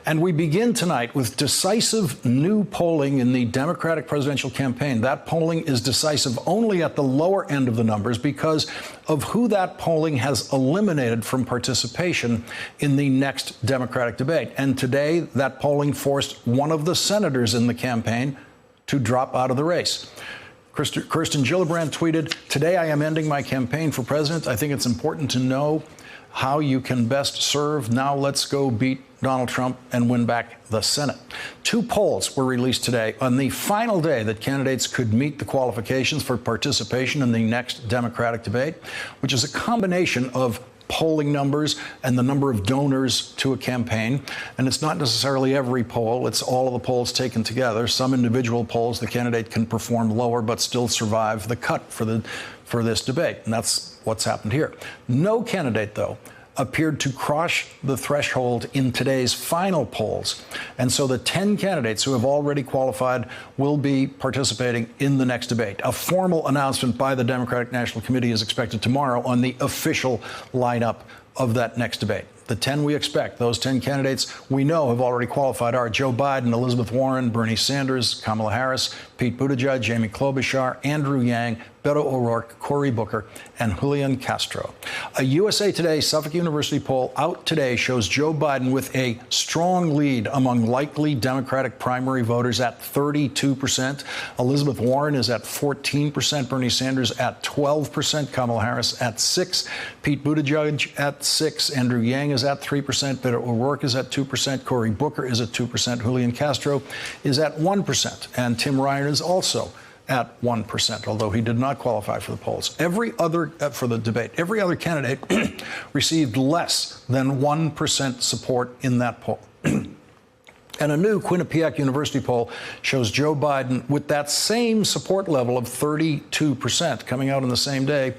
And we begin tonight with decisive new polling in the Democratic presidential campaign. That polling is decisive only at the lower end of the numbers because of who that polling has eliminated from participation in the next Democratic debate. And today, that polling forced one of the senators in the campaign to drop out of the race. Kirsten Gillibrand tweeted, "Today I am ending my campaign for president. I think it's important to know how you can best serve. Now let's go beat Donald Trump and win back the Senate." Two polls were released today on the final day that candidates could meet the qualifications for participation in the next Democratic debate, which is a combination of polling numbers and the number of donors to a campaign. And it's not necessarily every poll. It's all of the polls taken together. Some individual polls, the candidate can perform lower but still survive the cut for this debate. And that's what's happened here. No candidate, though, appeared to cross the threshold in today's final polls. And so the 10 candidates who have already qualified will be participating in the next debate. A formal announcement by the Democratic National Committee is expected tomorrow on the official lineup of that next debate. The 10 we expect, those 10 candidates we know have already qualified are Joe Biden, Elizabeth Warren, Bernie Sanders, Kamala Harris, Pete Buttigieg, Amy Klobuchar, Andrew Yang, Beto O'Rourke, Cory Booker, and Julian Castro. A USA Today Suffolk University poll out today shows Joe Biden with a strong lead among likely Democratic primary voters at 32%. Elizabeth Warren is at 14%, Bernie Sanders at 12%, Kamala Harris at 6%, Pete Buttigieg at 6%, Andrew Yang is at 3%, Beto O'Rourke is at 2%, Cory Booker is at 2%, Julian Castro is at 1%, and Tim Ryan is also at 1%, although he did not qualify for the polls. For the debate, every other candidate received less than 1% support in that poll. And a new Quinnipiac University poll shows Joe Biden with that same support level of 32% coming out on the same day.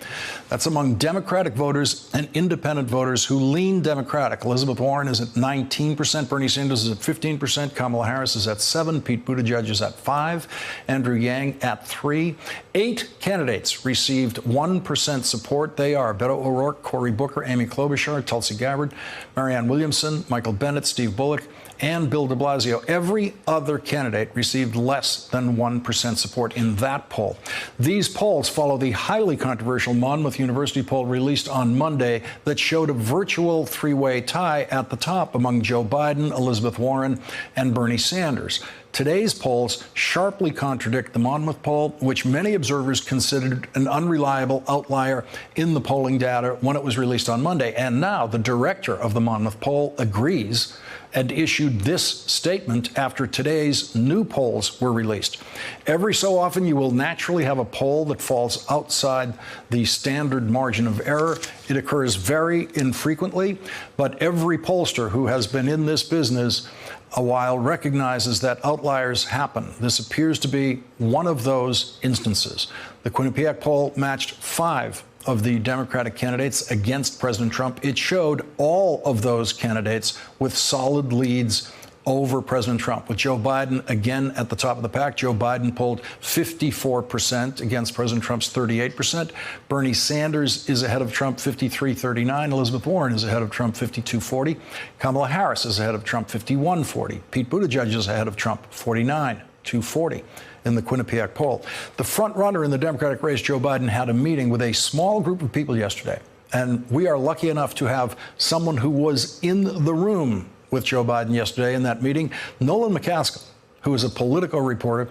That's among Democratic voters and independent voters who lean Democratic. Elizabeth Warren is at 19%, Bernie Sanders is at 15%, Kamala Harris is at 7%, Pete Buttigieg is at 5%, Andrew Yang at 3%. 8 candidates received 1% support. They are Beto O'Rourke, Cory Booker, Amy Klobuchar, Tulsi Gabbard, Marianne Williamson, Michael Bennet, Steve Bullock, and Bill de Blasio. Every other candidate received less than 1% support in that poll. These polls follow the highly controversial Monmouth University poll released on Monday that showed a virtual three-way tie at the top among Joe Biden, Elizabeth Warren, and Bernie Sanders. Today's polls sharply contradict the Monmouth poll, which many observers considered an unreliable outlier in the polling data when it was released on Monday. And now the director of the Monmouth poll agrees and issued this statement after today's new polls were released. Every so often, you will naturally have a poll that falls outside the standard margin of error. It occurs very infrequently, but every pollster who has been in this business a while recognizes that outliers happen. This appears to be one of those instances. The Quinnipiac poll matched 5 of the Democratic candidates against President Trump. It showed all of those candidates with solid leads over President Trump, with Joe Biden again at the top of the pack. Joe Biden polled 54% against President Trump's 38%. Bernie Sanders is ahead of Trump 53-39. Elizabeth Warren is ahead of Trump 52-40. Kamala Harris is ahead of Trump 51-40. Pete Buttigieg is ahead of Trump 49-40 in the Quinnipiac poll. The front runner in the Democratic race, Joe Biden, had a meeting with a small group of people yesterday. And we are lucky enough to have someone who was in the room with Joe Biden yesterday in that meeting, Nolan McCaskill, who is a Politico reporter,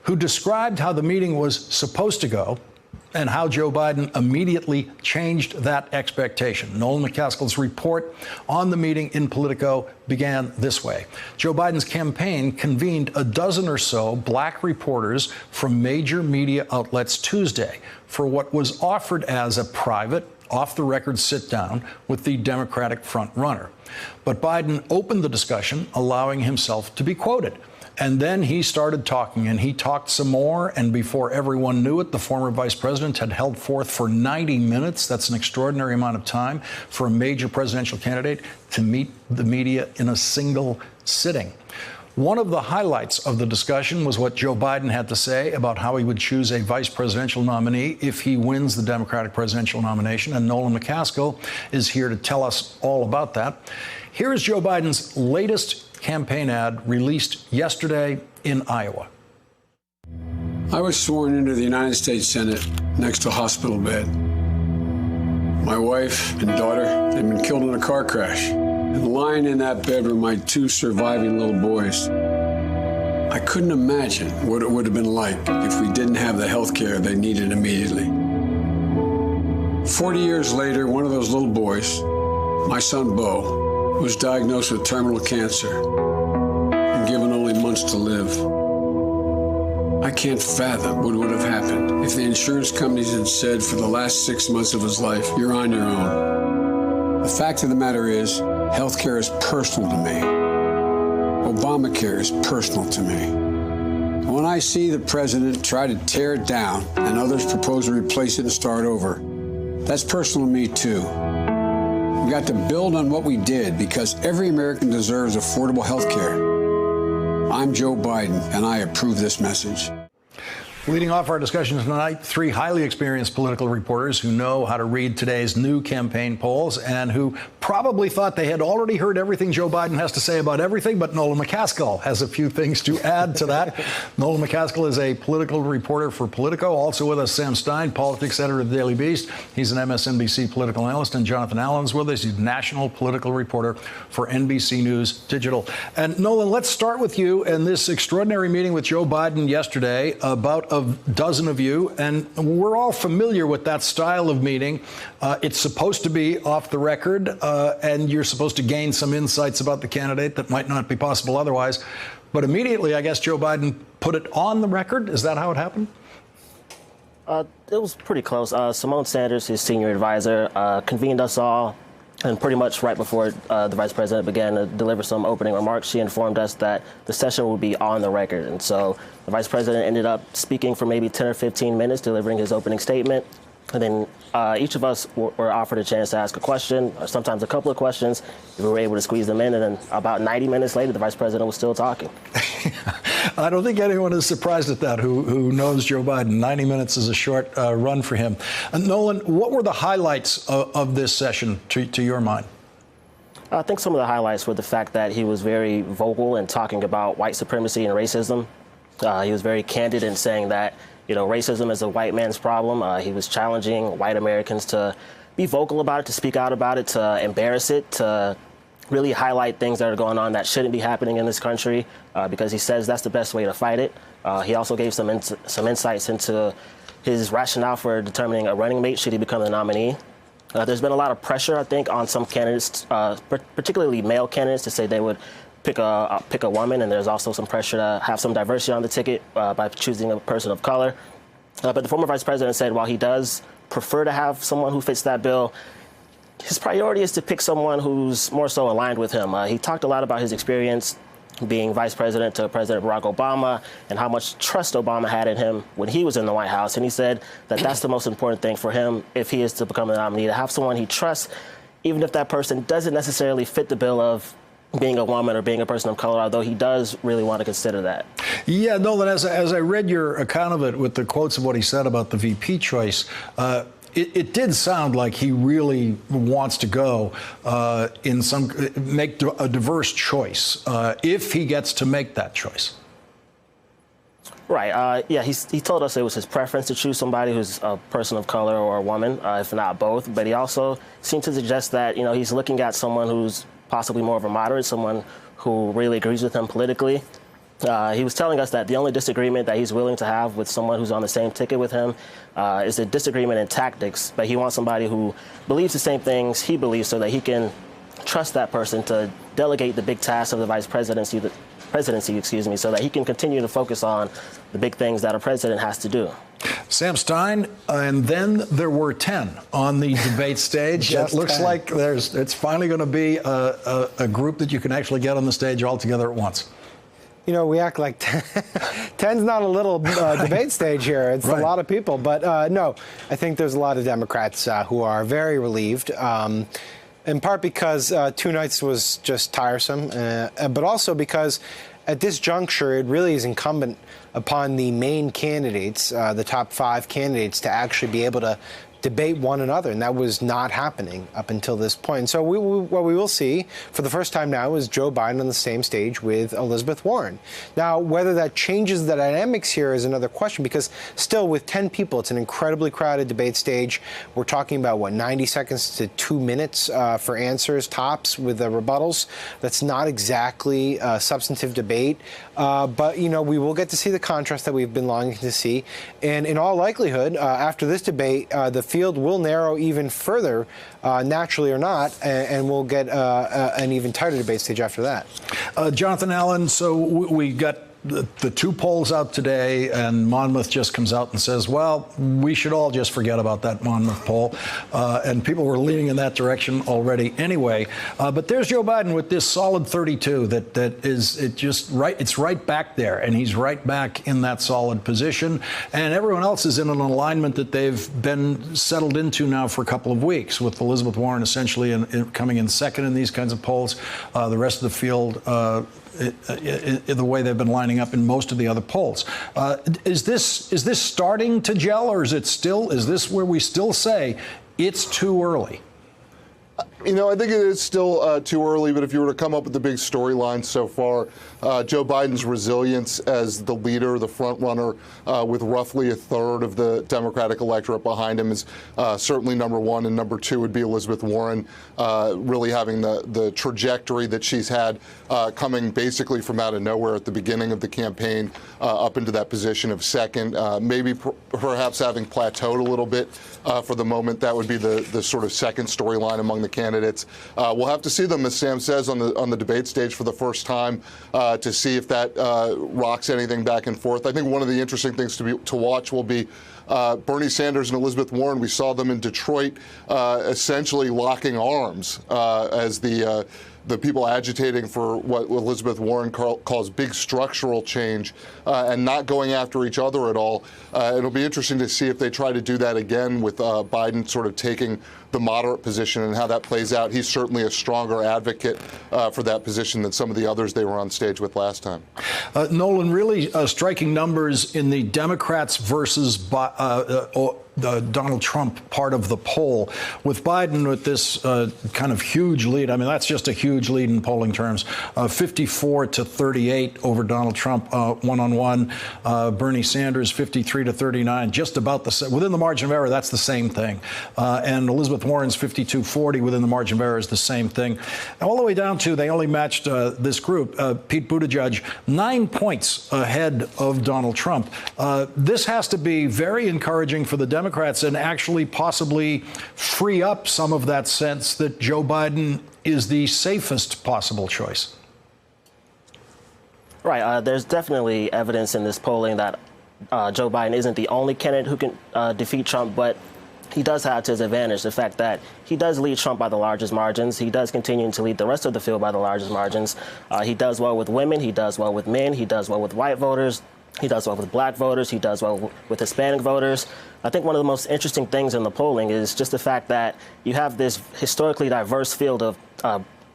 who described how the meeting was supposed to go and how Joe Biden immediately changed that expectation. Nolan McCaskill's report on the meeting in Politico began this way. Joe Biden's campaign convened a dozen or so black reporters from major media outlets Tuesday for what was offered as a private, off-the-record sit-down with the Democratic front-runner. But Biden opened the discussion, allowing himself to be quoted. And then he started talking, and he talked some more, and before everyone knew it, the former vice president had held forth for 90 minutes. That's an extraordinary amount of time for a major presidential candidate to meet the media in a single sitting. One of the highlights of the discussion was what Joe Biden had to say about how he would choose a vice presidential nominee if he wins the Democratic presidential nomination. And Nolan McCaskill is here to tell us all about that. Here is Joe Biden's latest campaign ad released yesterday in Iowa. I was sworn into the United States Senate next to a hospital bed. My wife and daughter had been killed in a car crash. And lying in that bed were my two surviving little boys. I couldn't imagine what it would have been like if we didn't have the health care they needed immediately. 40 years later, one of those little boys, my son Bo, was diagnosed with terminal cancer and given only months to live. I can't fathom what would have happened if the insurance companies had said for the last 6 months of his life, you're on your own. The fact of the matter is, healthcare is personal to me. Obamacare is personal to me. When I see the president try to tear it down and others propose to replace it and start over, that's personal to me too. We got to build on what we did because every American deserves affordable healthcare. I'm Joe Biden, and I approve this message. Leading off our discussion tonight, three highly experienced political reporters who know how to read today's new campaign polls and who probably thought they had already heard everything Joe Biden has to say about everything, but Nicolle McCaskill has a few things to add to that. Nicolle McCaskill is a political reporter for Politico. Also with us, Sam Stein, politics editor of the Daily Beast. He's an MSNBC political analyst. And Jonathan Allen's with us. He's national political reporter for NBC News Digital. And Nicolle, let's start with you and this extraordinary meeting with Joe Biden yesterday. About a dozen of you, and we're all familiar with that style of meeting. It's supposed to be off the record, and you're supposed to gain some insights about the candidate that might not be possible otherwise. But immediately, I guess Joe Biden put it on the record. Is that how it happened? It was pretty close. Simone Sanders, his senior advisor, convened us all. And pretty much right before the vice president began to deliver some opening remarks, she informed us that the session would be on the record. And so the vice president ended up speaking for maybe 10 or 15 minutes, delivering his opening statement. And then each of us were offered a chance to ask a question, or sometimes a couple of questions. We were able to squeeze them in. And then about 90 minutes later, the vice president was still talking. I don't think anyone is surprised at that who knows Joe Biden. 90 minutes is a short run for him. Nolan, what were the highlights of this session to your mind? I think some of the highlights were the fact that he was very vocal in talking about white supremacy and racism. He was very candid in saying that, you know, racism is a white man's problem. He was challenging white Americans to be vocal about it, to speak out about it, to embarrass it, to really highlight things that are going on that shouldn't be happening in this country, because he says that's the best way to fight it. He also gave some insights into his rationale for determining a running mate should he become the nominee. There's been a lot of pressure, I think, on some candidates, particularly male candidates, to say they would pick a woman, and there's also some pressure to have some diversity on the ticket by choosing a person of color. But the former vice president said while he does prefer to have someone who fits that bill, his priority is to pick someone who's more so aligned with him. He talked a lot about his experience being vice president to President Barack Obama and how much trust Obama had in him when he was in the White House. And he said that that's the most important thing for him if he is to become the nominee, to have someone he trusts, even if that person doesn't necessarily fit the bill of being a woman or being a person of color, although he does really want to consider that. Yeah, Nolan, as I read your account of it with the quotes of what he said about the VP choice, it did sound like he really wants to go make a diverse choice if he gets to make that choice. Right. Yeah, he told us it was his preference to choose somebody who's a person of color or a woman, if not both. But he also seemed to suggest that, you know, he's looking at someone who's possibly more of a moderate, someone who really agrees with him politically. He was telling us that the only disagreement that he's willing to have with someone who's on the same ticket with him is a disagreement in tactics, but he wants somebody who believes the same things he believes so that he can trust that person to delegate the big tasks of the vice presidency, so that he can continue to focus on the big things that a president has to do. Sam Stein, and then there were 10 on the debate stage. It looks 10. Like it's finally going to be a group that you can actually get on the stage all together at once. You know, we act like 10's not a little debate stage here. It's right. A lot of people. But no, I think there's a lot of Democrats who are very relieved, in part because 2 nights was just tiresome, but also because at this juncture, it really is incumbent upon the main candidates, the top 5 candidates, to actually be able to debate one another, and that was not happening up until this point. So what we will see for the first time now is Joe Biden on the same stage with Elizabeth Warren. Now, whether that changes the dynamics here is another question, because still with 10 people, it's an incredibly crowded debate stage. We're talking about, what, 90 seconds to 2 minutes for answers, tops, with the rebuttals. That's not exactly a substantive debate, but, you know, we will get to see the contrast that we've been longing to see. And in all likelihood, after this debate, the field will narrow even further, naturally or not, and we'll get an even tighter debate stage after that. Jonathan Allen, so we got the two polls out today, and Monmouth just comes out and says, well, we should all just forget about that Monmouth poll. And people were leaning in that direction already anyway. But there's Joe Biden with this solid 32 it's right back there, and he's right back in that solid position. And everyone else is in an alignment that they've been settled into now for a couple of weeks, with Elizabeth Warren essentially coming in second in these kinds of polls. The rest of the field, the way they've been lining up in most of the other polls. Is this starting to gel, or is this where we still say it's too early? You know, I think it is still too early, but if you were to come up with the big storyline so far, Joe Biden's resilience as the leader, the front runner, with roughly a third of the Democratic electorate behind him, is certainly number one, and number two would be Elizabeth Warren, really having the trajectory that she's had, coming basically from out of nowhere at the beginning of the campaign, up into that position of second, maybe perhaps having plateaued a little bit for the moment. That would be the sort of second storyline among the candidates. We'll have to see them, as Sam says, on the debate stage for the first time, to see if that rocks anything back and forth. I think one of the interesting things to watch will be Bernie Sanders and Elizabeth Warren. We saw them in Detroit essentially locking arms as the people agitating for what Elizabeth Warren calls big structural change, and not going after each other at all. It'll be interesting to see if they try to do that again, with Biden sort of taking the moderate position, and how that plays out. He's certainly a stronger advocate for that position than some of the others they were on stage with last time. Nolan, really striking numbers in the Democrats versus the Donald Trump part of the poll, with Biden with this kind of huge lead. I mean, that's just a huge lead in polling terms, 54 to 38 over Donald Trump, one-on-one. Bernie Sanders 53 to 39, just about within the margin of error. That's the same thing. And Elizabeth Warren's 52-40 within the margin of error is the same thing. And all the way down to, they only matched this group, Pete Buttigieg, 9 points ahead of Donald Trump. This has to be very encouraging for the Democrats, and actually possibly free up some of that sense that Joe Biden is the safest possible choice. Right. There's definitely evidence in this polling that Joe Biden isn't the only candidate who can defeat Trump, but he does have to his advantage the fact that he does lead Trump by the largest margins. He does continue to lead the rest of the field by the largest margins. He does well with women. He does well with men. He does well with white voters. He does well with black voters. He does well with Hispanic voters. I think one of the most interesting things in the polling is just the fact that you have this historically diverse field of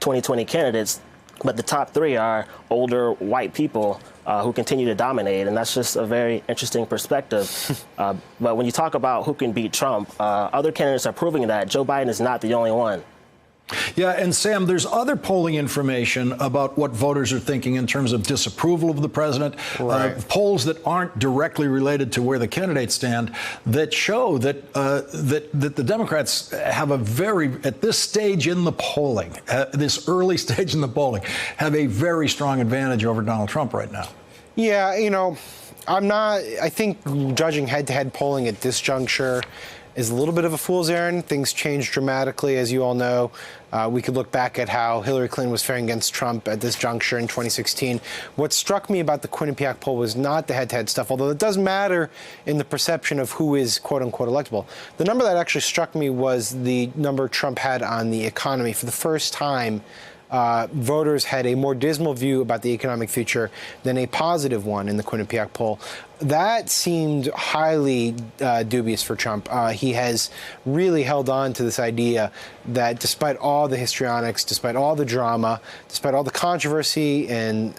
2020 candidates, but the top three are older white people who continue to dominate, and that's just a very interesting perspective. But when you talk about who can beat Trump, other candidates are proving that Joe Biden is not the only one. Yeah, and Sam, there's other polling information about what voters are thinking in terms of disapproval of the president. Right. Polls that aren't directly related to where the candidates stand that show that that the Democrats have a at this stage in the polling, this early stage in the polling, have a very strong advantage over Donald Trump right now. Yeah, you know, I think judging head-to-head polling at this juncture is a little bit of a fool's errand. Things changed dramatically, as you all know. We could look back at how Hillary Clinton was faring against Trump at this juncture in 2016. What struck me about the Quinnipiac poll was not the head-to-head stuff, although it does matter in the perception of who is quote-unquote electable. The number that actually struck me was the number Trump had on the economy. For the first time voters had a more dismal view about the economic future than a positive one in the Quinnipiac poll. That seemed highly dubious for Trump. He has really held on to this idea that despite all the histrionics, despite all the drama, despite all the controversy and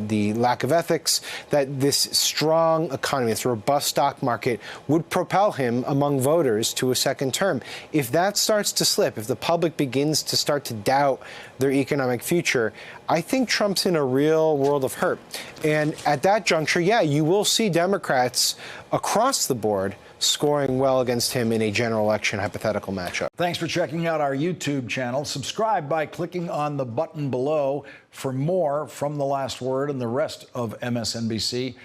the lack of ethics, that this strong economy, this robust stock market would propel him among voters to a second term. If that starts to slip, if the public begins to start to doubt their economic future, I think Trump's in a real world of hurt. And at that juncture, yeah, you will see Democrats across the board scoring well against him in a general election hypothetical matchup. Thanks for checking out our YouTube channel. Subscribe by clicking on the button below for more from The Last Word and the rest of MSNBC.